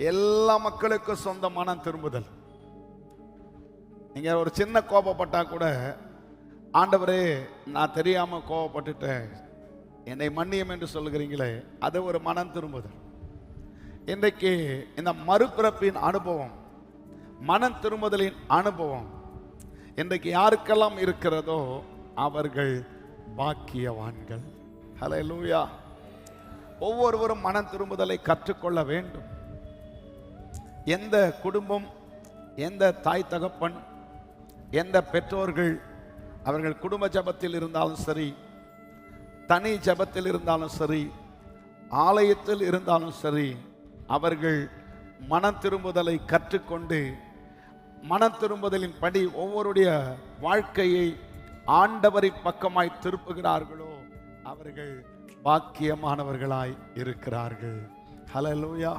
எல்லா மக்களுக்கும் சொந்த மனம் திரும்புதல். நீங்க ஒரு சின்ன கோபப்பட்டா கூட, ஆண்டவரே நான் தெரியாம கோபப்பட்டுட்டேன், என்னை மன்னியும் என்று சொல்லுகிறீங்களே, அது ஒரு மனம் திரும்புதல். இன்றைக்கு இந்த மறுபிறப்பின் அனுபவம், மனம் திரும்புதலின் அனுபவம் இன்றைக்கு யாருக்கெல்லாம் இருக்கிறதோ அவர்கள் பாக்கியவான்கள். ஹல்லேலூயா. ஒவ்வொருவரும் மனம் திரும்புதலை கற்றுக்கொள்ள வேண்டும். எந்த குடும்பம், எந்த தாய் தகப்பன், எந்த பெற்றோர்கள் அவர்கள் குடும்ப ஜெபத்தில் இருந்தாலும் சரி, தனி ஜெபத்தில் இருந்தாலும் சரி, ஆலயத்தில் இருந்தாலும் சரி, அவர்கள் மனம் திரும்புதலை கற்றுக்கொண்டு மனம் திரும்புதலின் படி ஒவ்வொருடைய வாழ்க்கையை ஆண்டவரின் பக்கமாய் திருப்புகிறார்களோ அவர்கள் பாக்கியமானவர்களாய் இருக்கிறார்கள். ஹல்லேலூயா.